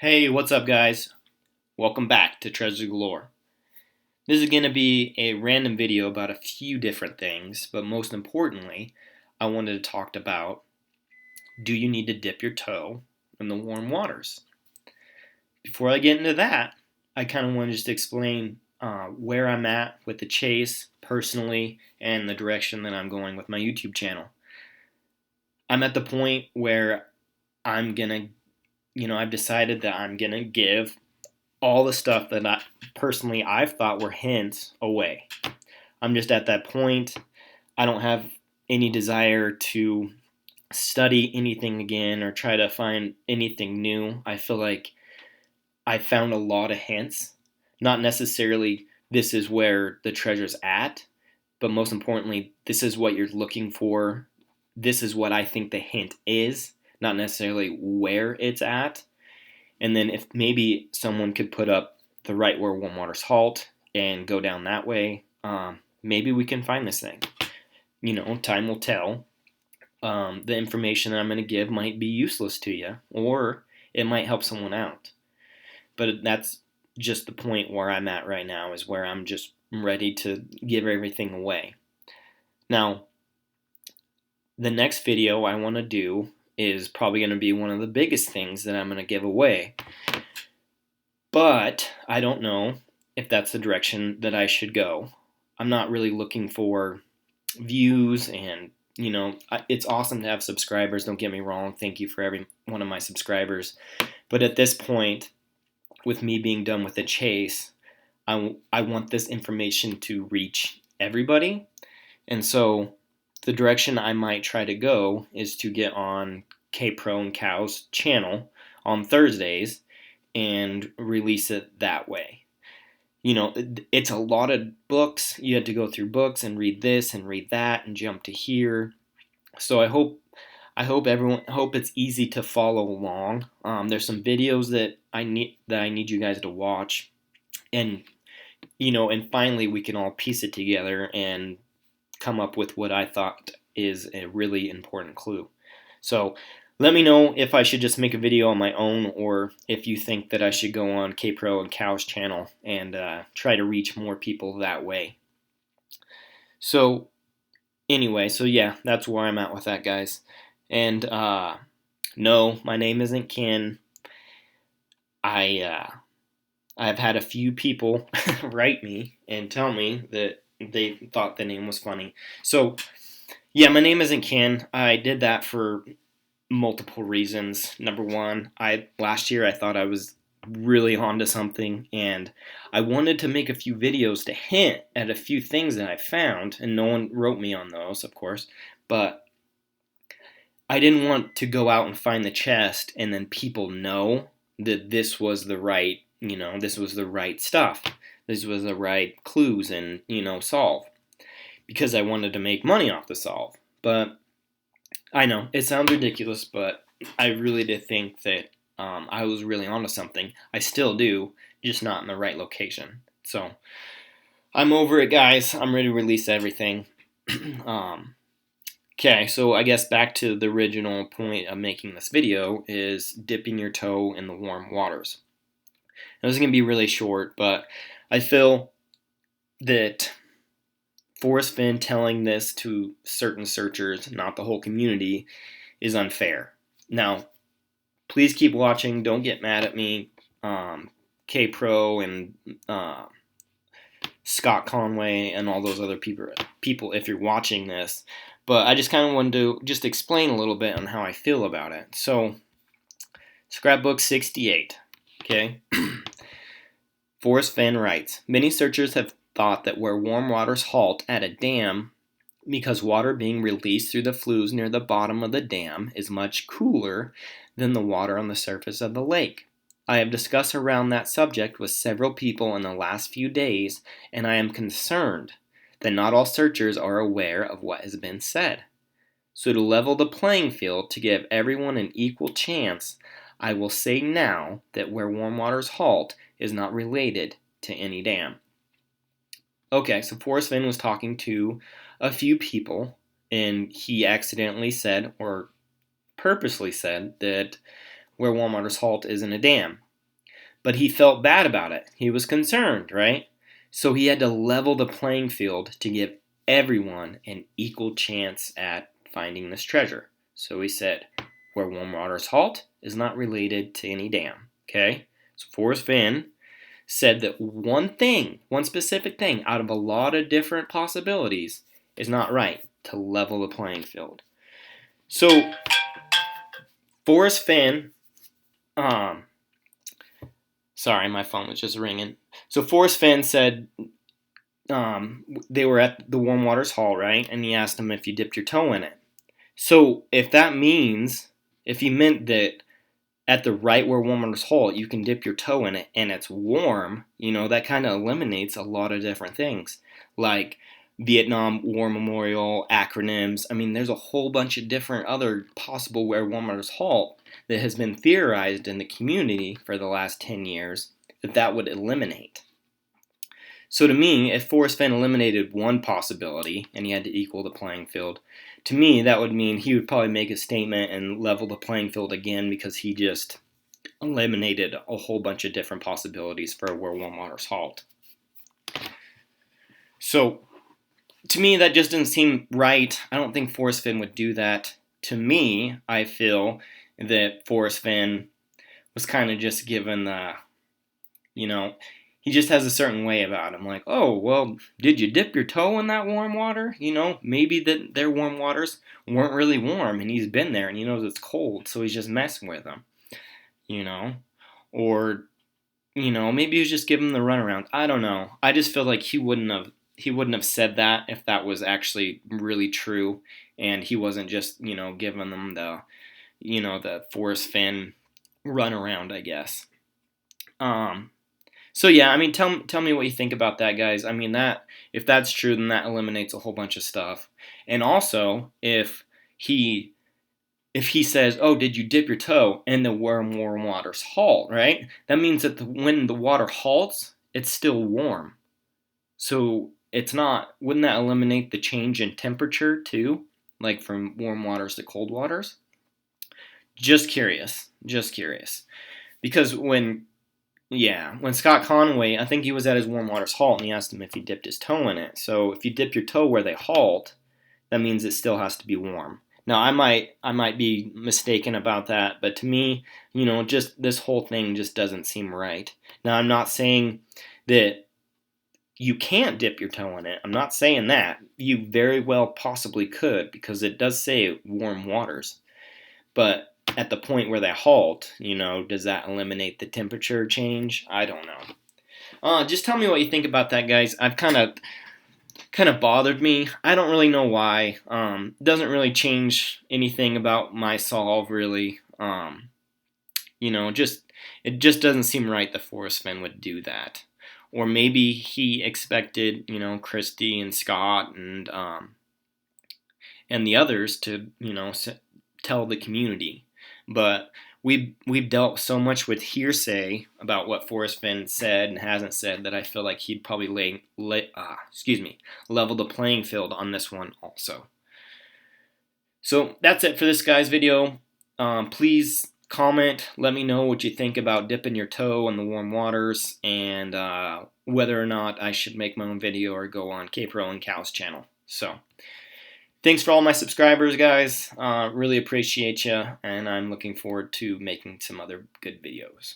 Hey, what's up, guys? Welcome back to Treasure Galore. This is going to be a random video about a few different things, but most importantly, I wanted to talk about, do you need to dip your toe in the warm waters? Before I get into that, I kind of want to just explain where I'm at with the chase personally and the direction that I'm going with my YouTube channel. I'm at the point where I'm going to, I've decided that I'm going to give all the stuff that I've thought were hints away. I'm just at that point. I don't have any desire to study anything again or try to find anything new. I feel like I found a lot of hints. Not necessarily this is where the treasure's at, but most importantly, this is what you're looking for. This is what I think the hint is, not necessarily where it's at. And then if maybe someone could put up the right where warm waters halt and go down that way, maybe we can find this thing. Time will tell. The information that I'm going to give might be useless to you, or it might help someone out. But that's just the point where I'm at right now, is where I'm just ready to give everything away. Now, the next video I want to do is probably going to be one of the biggest things that I'm going to give away. But I don't know if that's the direction that I should go. I'm not really looking for views, and it's awesome to have subscribers, don't get me wrong. Thank you for every one of my subscribers. But at this point, with me being done with the chase, I want this information to reach everybody. And so the direction I might try to go is to get on K-Pro and Cow's channel on Thursdays and release it that way. It's a lot of books. You had to go through books and read this and read that and jump to here. So I hope it's easy to follow along. There's some videos that I need you guys to watch, and and finally we can all piece it together and come up with what I thought is a really important clue. So let me know if I should just make a video on my own, or if you think that I should go on K-Pro and Cow's channel and try to reach more people that way. So anyway, yeah, that's where I'm at with that, guys. And no, my name isn't Ken. I've had a few people write me and tell me that they thought the name was funny. So yeah, my name isn't Ken. I did that for multiple reasons. Number one, last year I thought I was really onto something, and I wanted to make a few videos to hint at a few things that I found, and no one wrote me on those, of course, but I didn't want to go out and find the chest and then people know that this was the right, this was the right stuff. This was the right clues and, solve, because I wanted to make money off the solve. But I know it sounds ridiculous, but I really did think that I was really onto something. I still do, just not in the right location. So I'm over it, guys. I'm ready to release everything. Okay, so I guess back to the original point of making this video is dipping your toe in the warm waters. Now, this is going to be really short, but I feel that Forrest Fenn telling this to certain searchers, not the whole community, is unfair. Now, please keep watching. Don't get mad at me. K-Pro and Scott Conway and all those other people, if you're watching this. But I just kind of wanted to just explain a little bit on how I feel about it. So, Scrapbook 68. Okay. Forrest Fenn writes, many searchers have thought that where warm waters halt at a dam because water being released through the flues near the bottom of the dam is much cooler than the water on the surface of the lake. I have discussed around that subject with several people in the last few days, and I am concerned that not all searchers are aware of what has been said. So to level the playing field, to give everyone an equal chance, I will say now that where warm waters halt is not related to any dam. Okay, so Forrest Fenn was talking to a few people, and he accidentally said, or purposely said, that where warm waters halt isn't a dam. but he felt bad about it. He was concerned, right? So he had to level the playing field to give everyone an equal chance at finding this treasure. So he said, where warm waters halt is not related to any dam. Okay? So Forrest Fenn said that one specific thing out of a lot of different possibilities is not right, to level the playing field. So Forrest Fenn, sorry, my phone was just ringing. So Forrest Fenn said they were at the warm waters hall, right? And he asked him if you dipped your toe in it. So if he meant that at the right where warm waters halt, you can dip your toe in it and it's warm, that kind of eliminates a lot of different things. Like Vietnam War Memorial, acronyms. I mean, there's a whole bunch of different other possible where warm waters halt that has been theorized in the community for the last 10 years that would eliminate. So to me, if Forrest Fenn eliminated one possibility and he had to equal the playing field, to me that would mean he would probably make a statement and level the playing field again because he just eliminated a whole bunch of different possibilities for where warm waters halt. So to me, that just doesn't seem right. I don't think Forrest Fenn would do that. To me, I feel that Forrest Fenn was kind of just given the, he just has a certain way about him. Like, oh, well, did you dip your toe in that warm water? Maybe that their warm waters weren't really warm and he's been there and he knows it's cold, so he's just messing with them. Or, maybe he was just giving them the runaround. I don't know. I just feel like he wouldn't have said that if that was actually really true and he wasn't just, giving them the Forrest Fenn runaround, I guess. So yeah, I mean, tell me what you think about that, guys. I mean, if that's true, then that eliminates a whole bunch of stuff. And also, if he says, "Oh, did you dip your toe?" and the warm waters halt, right? That means that when the water halts, it's still warm. So it's not. Wouldn't that eliminate the change in temperature too, like from warm waters to cold waters? Just curious, because when Scott Conway, I think he was at his warm waters halt and he asked him if he dipped his toe in it. So if you dip your toe where they halt, that means it still has to be warm. Now I might be mistaken about that, but to me, just this whole thing just doesn't seem right. Now I'm not saying that you can't dip your toe in it. I'm not saying that. You very well possibly could because it does say warm waters. But at the point where they halt, does that eliminate the temperature change? I don't know. Just tell me what you think about that, guys. I've kind of bothered me. I don't really know why. Doesn't really change anything about my solve, really. It just doesn't seem right that Forrest Fenn would do that. Or maybe he expected, Christy and Scott and the others to, tell the community. But we've dealt so much with hearsay about what Forrest Fenn said and hasn't said that I feel like he'd probably level the playing field on this one also. So that's it for this guy's video. Please comment, let me know what you think about dipping your toe in the warm waters and whether or not I should make my own video or go on Cape Rowing Cow's channel. So thanks for all my subscribers, guys. Really appreciate you, and I'm looking forward to making some other good videos.